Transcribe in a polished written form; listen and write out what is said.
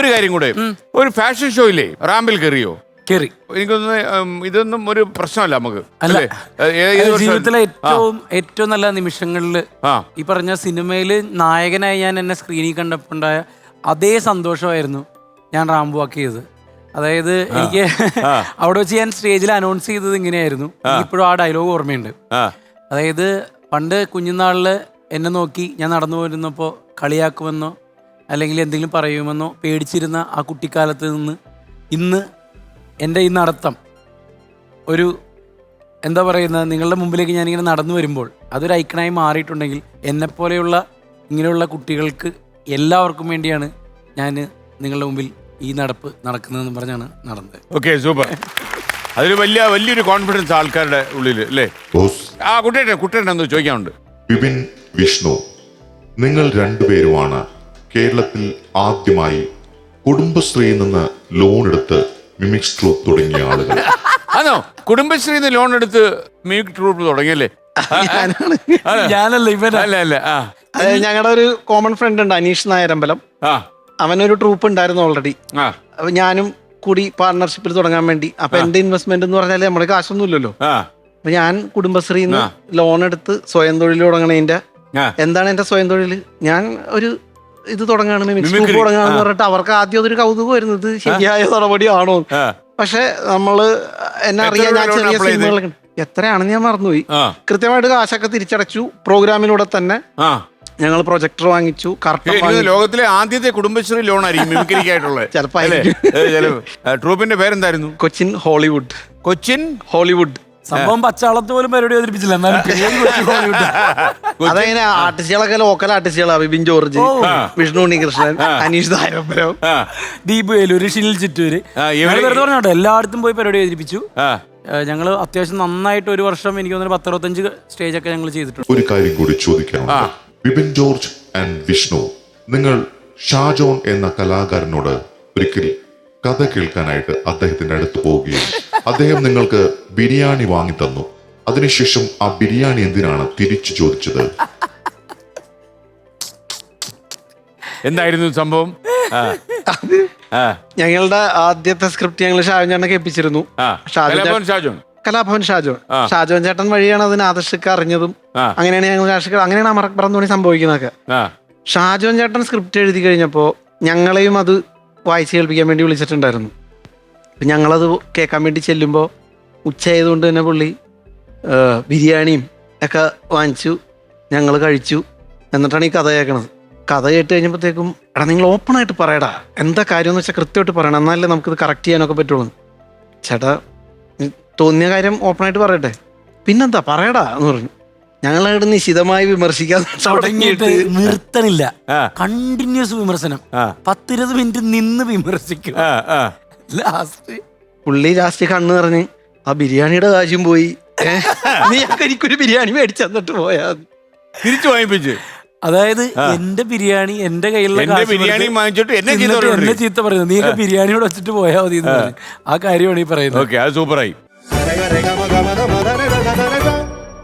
ഒരു കാര്യം കൂടെ, ഒരു ഫാഷൻ ഷോയില്ലേ റാമ്പിൽ കയറിയോ? കേറി. എനിക്കൊന്ന് ഇതൊന്നും ഒരു പ്രശ്നമല്ല നമുക്ക്. ജീവിതത്തിലെ ഏറ്റവും നല്ല നിമിഷങ്ങളിൽ ഈ പറഞ്ഞ സിനിമയില് നായകനായി ഞാൻ എന്നെ സ്ക്രീനിൽ കണ്ടപ്പോണ്ടായ അതേ സന്തോഷമായിരുന്നു ഞാൻ റാമ്പ് വാക്ക് ചെയ്തത്. അതായത് എനിക്ക് അവിടെ വെച്ച് ഞാൻ സ്റ്റേജിൽ അനൗൺസ് ചെയ്തത് ഇങ്ങനെയായിരുന്നു. ഇപ്പോഴും ആ ഡയലോഗ് ഓർമ്മയുണ്ട്. അതായത് പണ്ട് കുഞ്ഞുനാളില് എന്നെ നോക്കി ഞാൻ നടന്നു പോരുന്നപ്പോൾ കളിയാക്കുമെന്നോ അല്ലെങ്കിൽ എന്തെങ്കിലും പറയുമെന്നോ പേടിച്ചിരുന്ന ആ കുട്ടിക്കാലത്ത് നിന്ന് ഇന്ന് എൻ്റെ ഈ നടത്തം ഒരു എന്താ പറയുന്നത്, നിങ്ങളുടെ മുമ്പിലേക്ക് ഞാനിങ്ങനെ നടന്നു വരുമ്പോൾ അതൊരു ഐക്കണായി മാറിയിട്ടുണ്ടെങ്കിൽ എന്നെപ്പോലെയുള്ള ഇങ്ങനെയുള്ള കുട്ടികൾക്ക് എല്ലാവർക്കും വേണ്ടിയാണ് ഞാൻ നിങ്ങളുടെ മുമ്പിൽ ഈ നടപ്പ് നടക്കുന്നതെന്ന് പറഞ്ഞാണ് നടന്നത്. Okay, super. അതൊരു വലിയൊരു കോൺഫിഡൻസ് ആൾക്കാരുടെ ഉള്ളിൽ അല്ലേ? ആ കുട്ടേട്ടൻ ചോദിക്കാനുണ്ട്. വിപിൻ, വിഷ്ണു, നിങ്ങൾ രണ്ടുപേരുമാണ് കേരളത്തിൽ ആദ്യമായി കുടുംബശ്രീയിൽ നിന്ന് ലോൺ എടുത്ത് മിമിക്സ് ട്രൂപ്പ് തുടങ്ങിയ ആളുകൾ. ആണോ? കുടുംബശ്രീന്ന് ലോൺ എടുത്ത് മിമിക്സ് ട്രൂപ്പ് തുടങ്ങിയല്ലേ? ഞാനല്ല, ഇവനല്ല. ഞങ്ങളുടെ ഒരു കോമൺ ഫ്രണ്ട് ഉണ്ട്, അനീഷ് നായരമ്പലം. അവനൊരു ട്രൂപ്പ് ഉണ്ടായിരുന്നു ഓൾറെഡി. അപ്പൊ ഞാനും കൂടി പാർട്ണർഷിപ്പിൽ തുടങ്ങാൻ വേണ്ടി. അപ്പൊ എന്റെ ഇൻവെസ്റ്റ്മെന്റ് എന്ന് പറഞ്ഞാൽ നമ്മുടെ കാശൊന്നും ഇല്ലല്ലോ. അപ്പൊ ഞാൻ കുടുംബശ്രീന്ന് ലോൺ എടുത്ത് സ്വയം തൊഴിൽ തുടങ്ങണതിന്റെ എന്താണ് എന്റെ സ്വയം തൊഴിൽ, ഞാൻ ഒരു ഇത് തുടങ്ങാണ്, മിമിക്സ് ട്രൂപ്പ് തുടങ്ങാന്ന് പറഞ്ഞിട്ട് അവർക്ക് ആദ്യം അതൊരു കൗതുകം വരുന്നത് ശരിയായ നടപടിയാണോ. പക്ഷെ നമ്മള് എന്നെ അറിയാൻ ഞാൻ ചെറിയ സിനിമകളൊക്കെ എത്രയാണെന്ന് ഞാൻ മറന്നുപോയി. കൃത്യമായിട്ട് കാശൊക്കെ തിരിച്ചടച്ചു. പ്രോഗ്രാമിലൂടെ തന്നെ ഞങ്ങൾ പ്രൊജക്ടർ വാങ്ങിച്ചു. ലോകത്തിലെ ആദ്യത്തെ കുടുംബശ്രീ ലോൺ ആയിരിക്കും മിമിക്രിക്കായിട്ടുള്ളത്. ചിലപ്പോ ട്രൂപ്പിന്റെ പേരെന്തായിരുന്നു? കൊച്ചിൻ ഹോളിവുഡ്. കൊച്ചിൻ ഹോളിവുഡ് സംഭവം പച്ചാളത്ത് പോലും പരിപാടി അവതരിപ്പിച്ചില്ല. അതങ്ങനെ ആർട്ടിസ്റ്റുകളൊക്കെ ലോക്കൽ ആർട്ടിസ്റ്റുകളാ. വിപിൻ ജോർജ്, വിഷ്ണു ഉണ്ണികൃഷ്ണൻ, അനീഷ് നായരമ്പലം, ദീപു ഏലൂര്, ഷിനിൽ ചിറ്റൂര്, വെറുതെ പറഞ്ഞോട്ടെ എല്ലായിടത്തും പോയി പരിപാടി അവതരിപ്പിച്ചു. ഞങ്ങള് അത്യാവശ്യം നന്നായിട്ട് ഒരു വർഷം എനിക്ക് തോന്നുന്നു 10-25 സ്റ്റേജൊക്കെ ഞങ്ങൾ ചെയ്തിട്ടുണ്ട്. ഒരു കാര്യം കൂടി ചോദിക്കാനുണ്ട്. വിപിൻ ജോർജ് ആൻഡ് വിഷ്ണു, നിങ്ങൾ ഷാജോൺ എന്ന കലാകാരനോട് ഒരിക്കൽ കഥ കേൾക്കാനായിട്ട് അദ്ദേഹത്തിന്റെ അടുത്ത് പോവുകയും അദ്ദേഹം നിങ്ങൾക്ക് ബിരിയാണി വാങ്ങി തന്നു. അതിനുശേഷം ആ ബിരിയാണി എന്തിനാണ് തിരിച്ചു ചോദിച്ചത്? എന്തായിരുന്നു സംഭവം? ഞങ്ങളുടെ ആദ്യത്തെ സ്ക്രിപ്റ്റ് ഞങ്ങൾ ഷാജോനെ കേൾപ്പിച്ചിരുന്നു. കലാഭവൻ ഷാജോൻ ചേട്ടൻ വഴിയാണ് അതിന് ആദർശിക്ക് അറിഞ്ഞതും. അങ്ങനെയാണ് ഞങ്ങൾ അങ്ങനെയാണ് അമറക്ബറം തോന്നി സംഭവിക്കുന്നതൊക്കെ. ഷാജോൻ ചേട്ടൻ സ്ക്രിപ്റ്റ് എഴുതി കഴിഞ്ഞപ്പോ ഞങ്ങളെയും അത് വായിച്ച് കേൾപ്പിക്കാൻ വേണ്ടി വിളിച്ചിട്ടുണ്ടായിരുന്നു. അപ്പം ഞങ്ങളത് കേൾക്കാൻ വേണ്ടി ചെല്ലുമ്പോൾ ഉച്ചയായതുകൊണ്ട് തന്നെ പുള്ളി ബിരിയാണിയും ഒക്കെ വാങ്ങിച്ചു, ഞങ്ങൾ കഴിച്ചു. എന്നിട്ടാണ് ഈ കഥ കേൾക്കണത്. കഥ കേട്ട് കഴിഞ്ഞപ്പോഴത്തേക്കും എടാ നിങ്ങൾ ഓപ്പണായിട്ട് പറയടാ, എന്താ കാര്യം എന്ന് വെച്ചാൽ കൃത്യമായിട്ട് പറയണം, എന്നാലേ നമുക്കിത് കറക്റ്റ് ചെയ്യാനൊക്കെ പറ്റുള്ളൂ. ചേട്ടാ തോന്നിയ കാര്യം ഓപ്പണായിട്ട് പറയട്ടെ. പിന്നെന്താ പറയടാ എന്ന് പറഞ്ഞു. ഞങ്ങളവിടെ നിശിതമായി വിമർശിക്കാൻ തുടങ്ങിയിട്ട് നിർത്തണില്ല. കണ്ടിന്യൂസ് വിമർശനം. 10-20 മിനിറ്റ് നിന്ന് വിമർശിക്കും. പുള്ളി ലാസ്റ്റ് കണ്ണ് പറഞ്ഞ് ആ ബിരിയാണിയുടെ കാശും പോയി, നീ എനിക്കൊരു ബിരിയാണി മേടിച്ചു തന്നിട്ട് പോയാ തിരിച്ചു വാങ്ങിപ്പിച്ച്. അതായത് എന്റെ ബിരിയാണി എന്റെ കയ്യിലുള്ള ബിരിയാണി വാങ്ങിച്ചിട്ട് എന്നെ ചീത്ത പറയുന്നത്, നീ ബിരിയാണിയോട് വെച്ചിട്ട് പോയാൽ മതി. ആ കാര്യമാണ് ഈ പറയുന്നത്. ഓക്കെ, അത് സൂപ്പറായി.